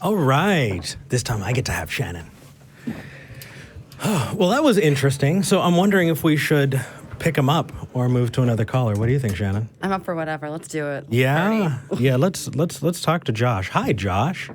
All right. This time I get to have Shannon. Well, that was interesting. So I'm wondering if we should pick him up or move to another caller. What do you think, Shannon? I'm up for whatever. Let's do it. Yeah. Yeah, let's talk to Josh. Hi, Josh.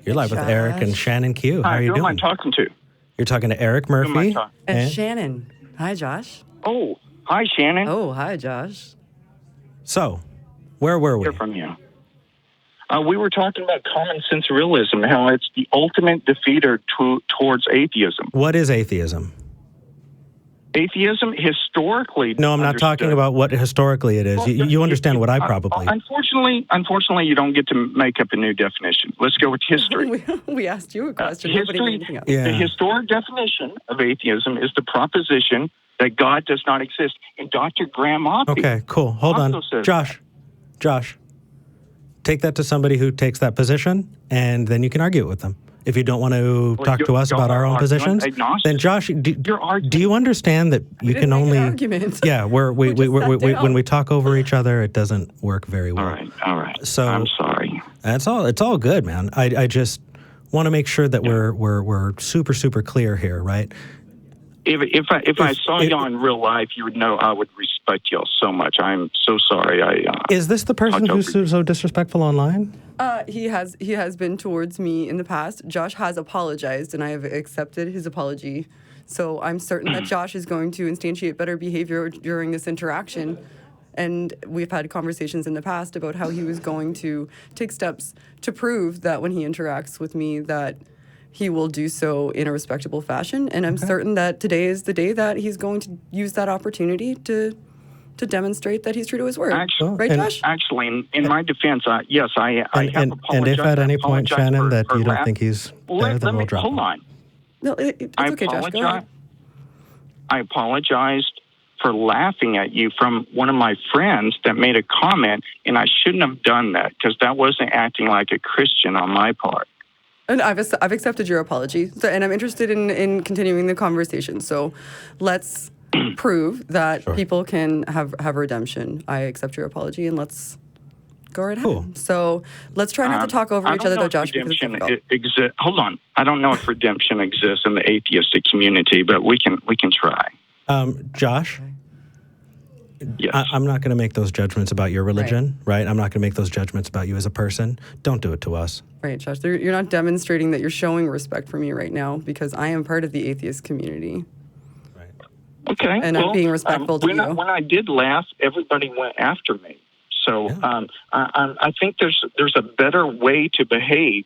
You're live with Eric and Shannon Q. How are you doing? Who am I talking to? You're talking to Eric Murphy. And Shannon. Hi, Josh. Oh, hi, Shannon. Oh, hi, Josh. So, where were we? Hear from you. We were talking about common sense realism, how it's the ultimate defeater towards atheism. What is atheism? Atheism, historically... No, I'm not talking about what historically it is. Well, you understand what I probably... Unfortunately, you don't get to make up a new definition. Let's go with history. We asked you a question. The historic definition of atheism is the proposition that God does not exist. And Dr. Graham Oppie... Okay, cool. Hold on. Josh. Take that to somebody who takes that position, and then you can argue it with them. If you don't want to talk to us about our own positions, then Josh, do you understand that you can only... Yeah, when we talk over each other, it doesn't work very well. All right. So I'm sorry. It's all good, man. I just want to make sure that we're super, super clear here, right? If I saw you in real life, you would know I would respect y'all so much. I'm so sorry. Is this the person who's so disrespectful online? He has been towards me in the past. Josh has apologized, and I have accepted his apology. So I'm certain that Josh is going to instantiate better behavior during this interaction. And we've had conversations in the past about how he was going to take steps to prove that when he interacts with me that he will do so in a respectable fashion. And I'm certain that today is the day that he's going to use that opportunity to demonstrate that he's true to his word. Right, Josh? Actually, in my defense, yes, I have apologized. And if at any point, Shannon, that you don't think he's there, then we'll drop him. Hold on. No, it's okay, Josh. Go ahead. I apologized for laughing at you from one of my friends that made a comment, and I shouldn't have done that because that wasn't acting like a Christian on my part. And I've accepted your apology, and I'm interested in continuing the conversation. So let's prove that people can have redemption. I accept your apology, and let's go right ahead. Cool. So let's try not to talk over each other, though, Josh. Hold on. I don't know if redemption exists in the atheistic community, but we can try. Josh? Yes. I'm not going to make those judgments about your religion, right? I'm not going to make those judgments about you as a person. Don't do it to us. Right, Josh. You're not demonstrating that you're showing respect for me right now because I am part of the atheist community. Right. Okay. And I'm being respectful to you. When I did laugh, everybody went after me. So I think there's a better way to behave.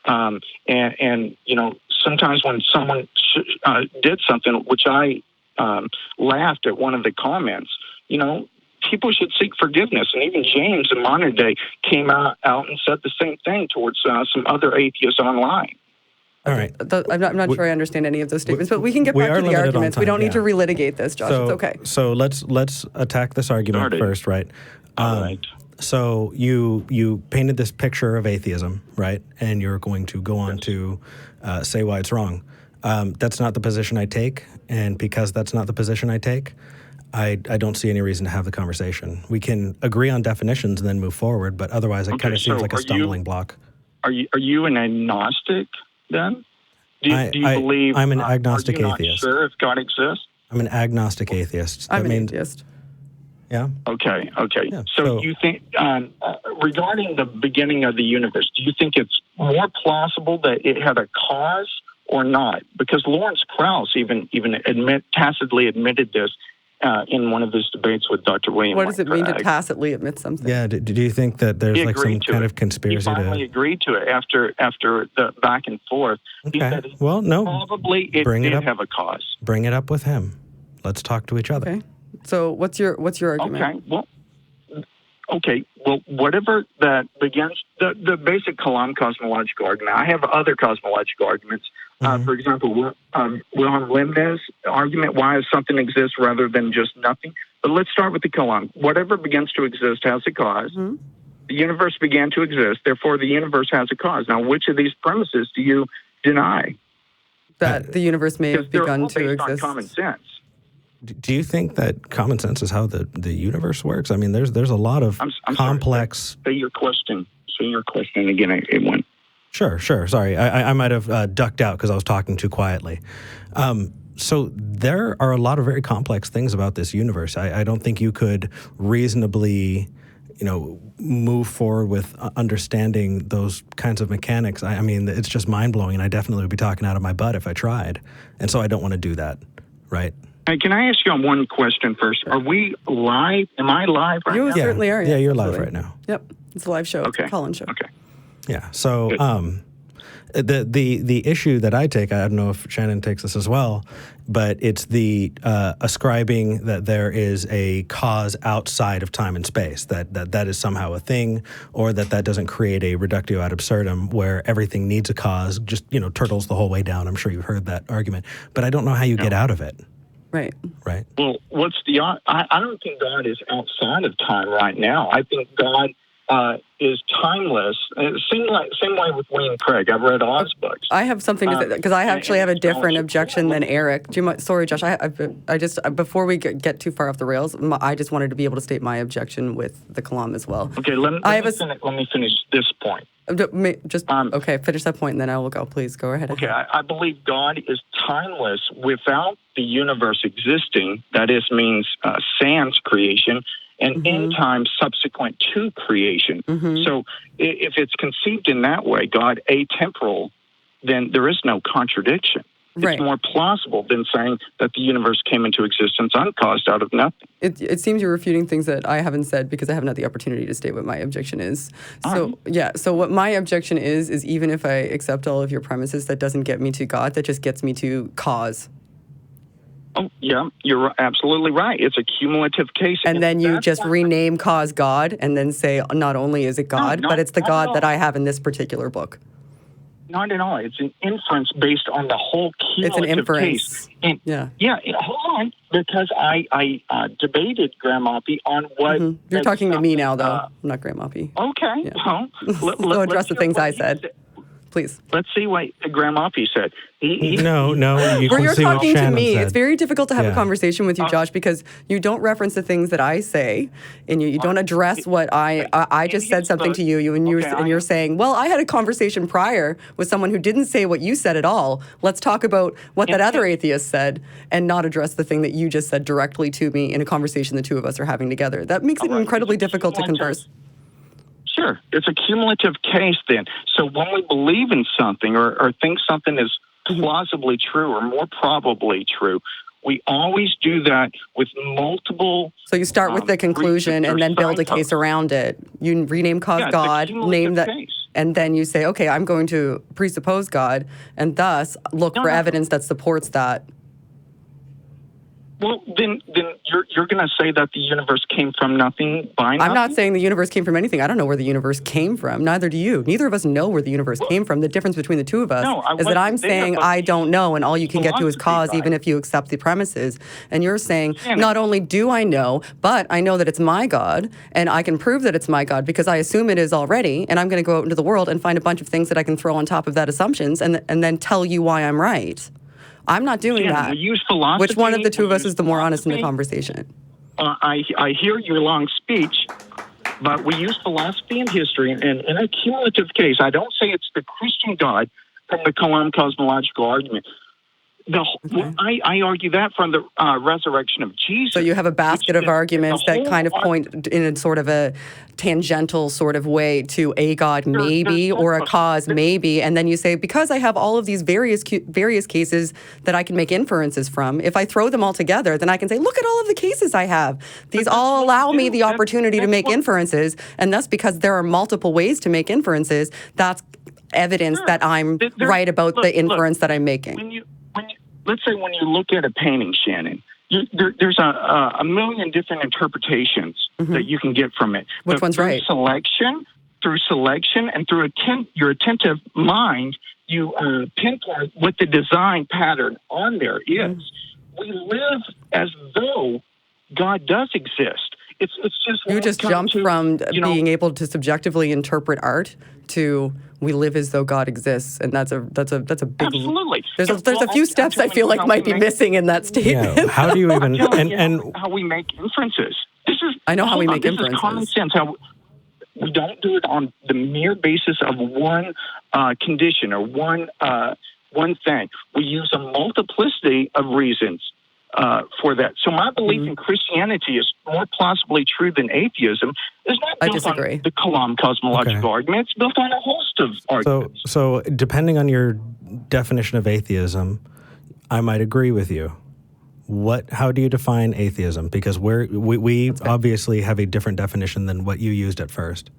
And sometimes when someone did something, which I laughed at one of the comments, people should seek forgiveness. And even James in modern day came out and said the same thing towards some other atheists online. All right. I'm not sure I understand any of those statements, but we can get back to the arguments. We don't need to relitigate this, Josh. It's okay. So let's attack this argument first, right? All right. So you painted this picture of atheism, right? And you're going to go on to say why it's wrong. That's not the position I take, and because that's not the position I take, I don't see any reason to have the conversation. We can agree on definitions and then move forward, but otherwise it kind of seems like a stumbling block. Are you an agnostic then? Do you believe... I'm an agnostic atheist. Are you not sure if God exists? I'm an agnostic atheist. I'm an atheist. Yeah. Okay. Yeah, so you think, regarding the beginning of the universe, do you think it's more plausible that it had a cause or not? Because Lawrence Krauss even tacitly admitted this in one of his debates with Dr. William. What does it mean to tacitly admit something? Yeah. Do you think that there's like some kind of conspiracy? He finally agreed to it after the back and forth. Okay. He said probably it did have a cause. Bring it up with him. Let's talk to each other. Okay. So what's your argument? Okay. Well, whatever that begins, the basic Kalam cosmological argument. I have other cosmological arguments. For example, Wilhelm Leibniz argument, why something exists rather than just nothing. But let's start with the Kalam. Whatever begins to exist has a cause. Mm-hmm. The universe began to exist. Therefore, the universe has a cause. Now, which of these premises do you deny? That the universe may have begun to exist. On common sense. Do you think that common sense is how the universe works? I mean, there's a lot of I'm complex... Sorry. Say your question again. It went. Sure. Sorry, I might have ducked out because I was talking too quietly. So there are a lot of very complex things about this universe. I don't think you could reasonably, move forward with understanding those kinds of mechanics. I mean, it's just mind-blowing, and I definitely would be talking out of my butt if I tried. And so I don't want to do that, right? Hey, can I ask you one question first? Are we live? Am I live right now? You certainly are. Yeah, you're live absolutely. right now. Yep. It's a live show. Okay. It's a call-in show. Okay. Yeah. So the issue that I take, I don't know if Shannon takes this as well, but it's the ascribing that there is a cause outside of time and space, that is somehow a thing, or that doesn't create a reductio ad absurdum where everything needs a cause, just, turtles the whole way down. I'm sure you've heard that argument. But I don't know how you get out of it. Right. Well, I don't think God is outside of time right now. I think God is timeless. Same way with Wayne Craig. I've read all his books. I have something to say, because I actually have a different objection than Eric. Do you mind? Sorry, Josh. I just before we get too far off the rails, I just wanted to be able to state my objection with the Kalam as well. Okay, let me finish this point. Okay, finish that point, and then I will go. Please go ahead. Okay, I believe God is timeless without the universe existing. That means sans creation. And in time subsequent to creation. So if it's conceived in that way, God atemporal, then there is no contradiction. Right. It's more plausible than saying that the universe came into existence uncaused out of nothing. It seems you're refuting things that I haven't said because I haven't had the opportunity to state what my objection is. So what my objection is even if I accept all of your premises, that doesn't get me to God, that just gets me to cause. Oh, yeah, you're absolutely right. It's a cumulative case. And then you just rename cause God and then say not only is it God, but it's the God that I have in this particular book. Not at all. It's an inference based on the whole cumulative It's an inference. case. Hold on, because I debated Grandma P on what... You're talking to me now, though, not Grandma P. Okay. Yeah. Well, so address the things I said. Please. Let's see what Grandma P said. No. You're talking to me. Said. It's very difficult to have a conversation with you, Josh, because you don't reference the things that I say, and you don't address what I just said something to you, and you're saying, well, I had a conversation prior with someone who didn't say what you said at all. Let's talk about what that other atheist said, and not address the thing that you just said directly to me in a conversation the two of us are having together. That makes it incredibly difficult to converse. Sure. It's a cumulative case then. So when we believe in something or think something is plausibly true or more probably true, we always do that with multiple... So you start with the conclusion and then build a case around it. You rename cause God, name that, and then you say, okay, I'm going to presuppose God, and thus look for evidence that supports that. Well, then you're going to say that the universe came from nothing by nothing? I'm not saying the universe came from anything. I don't know where the universe came from. Neither do you. Neither of us know where the universe came from. The difference between the two of us is that I'm saying I don't know, and all you can get to is cause, even if you accept the premises. And you're saying, not only do I know, but I know that it's my God, and I can prove that it's my God because I assume it is already, and I'm going to go out into the world and find a bunch of things that I can throw on top of that assumptions and then tell you why I'm right. I'm not doing that. We use philosophy. Which one of the two of us is the more honest in the conversation? I hear your long speech, but we use philosophy and history in a cumulative case. I don't say it's the Christian God from the Kalam cosmological argument. I argue that from the resurrection of Jesus. So you have a basket of arguments that kind of point in a sort of a tangential sort of way to a God maybe or a cause maybe, and then you say, because I have all of these various cases that I can make inferences from, if I throw them all together, then I can say, look at all of the cases I have. These all allow me the opportunity to make inferences, and thus because there are multiple ways to make inferences, that's evidence that I'm right about the inference that I'm making. Let's say when you look at a painting, Shannon, there's a million different interpretations that you can get from it. Which one's right? Through selection, and through your attentive mind, you pinpoint what the design pattern on there is. We live as though God does exist. It's just you just jumped from being able to subjectively interpret art to we live as though God exists, and that's a big. Absolutely. There's a few steps I feel like might be missing in that statement. Yeah. How do you even and how we make inferences? I know how we make inferences. This is common sense. we don't do it on the mere basis of one condition or one thing. We use a multiplicity of reasons for that. So my belief in Christianity is more plausibly true than atheism. It's not built on the Kalam cosmological argument. It's built on a host of arguments. So depending on your definition of atheism, I might agree with you. How do you define atheism? Because we obviously have a different definition than what you used at first.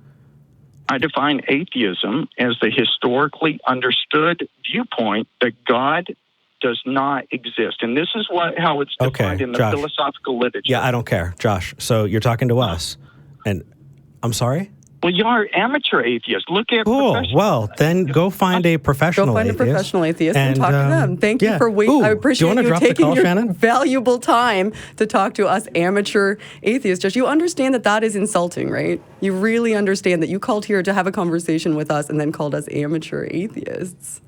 I define atheism as the historically understood viewpoint that God does not exist. And this is how it's defined in the Josh, philosophical literature. Yeah, I don't care. Josh, so you're talking to us. And I'm sorry? Well, you are amateur atheists. Look at Well, then go find a professional atheist. Go find a professional atheist and talk to them. Thank you for waiting. I appreciate you taking your valuable time to talk to us amateur atheists. Josh, you understand that is insulting, right? You really understand that you called here to have a conversation with us and then called us amateur atheists.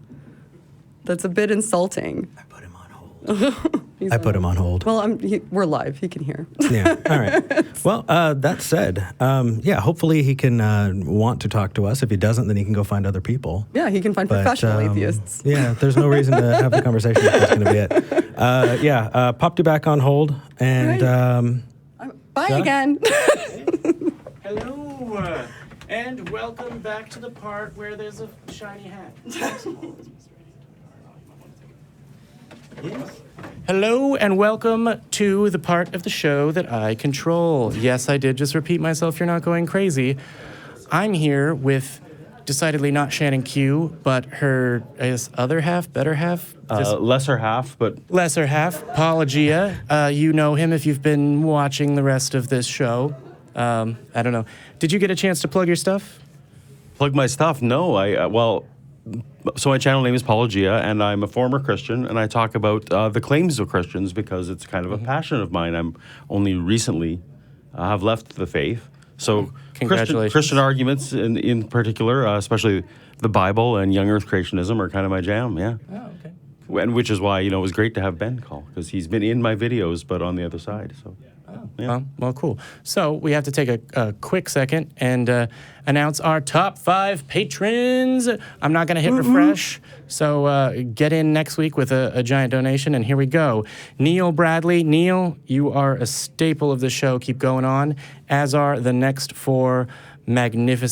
That's a bit insulting. I put him on hold. I put him on hold. Well, we're live. He can hear. Yeah. All right. Well, that said, hopefully he can want to talk to us. If he doesn't, then he can go find other people. Yeah, he can find professional atheists. Yeah, there's no reason to have the conversation if that's going to be it. Popped you back on hold. And bye again. Hello, and welcome back to the part where there's a shiny hat. Yes. Hello, and welcome to the part of the show that I control. Yes, I did just repeat myself. You're not going crazy. I'm here with decidedly not Shannon Q, but her, other half, better half? Lesser half, but... Lesser half, Apologia. You know him if you've been watching the rest of this show. I don't know. Did you get a chance to plug your stuff? Plug my stuff? No, so my channel name is Apologia, and I'm a former Christian, and I talk about the claims of Christians because it's kind of a passion of mine. I'm only recently have left the faith. So congratulations. Christian arguments in particular, especially the Bible and young earth creationism are kind of my jam, yeah. Oh, okay. And which is why, it was great to have Ben call, because he's been in my videos, but on the other side, so... Yeah. Well, cool. So we have to take a quick second and announce our top 5 patrons. I'm not going to hit refresh, so get in next week with a giant donation, and here we go. Neil Bradley. Neil, you are a staple of the show. Keep going on, as are the next 4 magnificent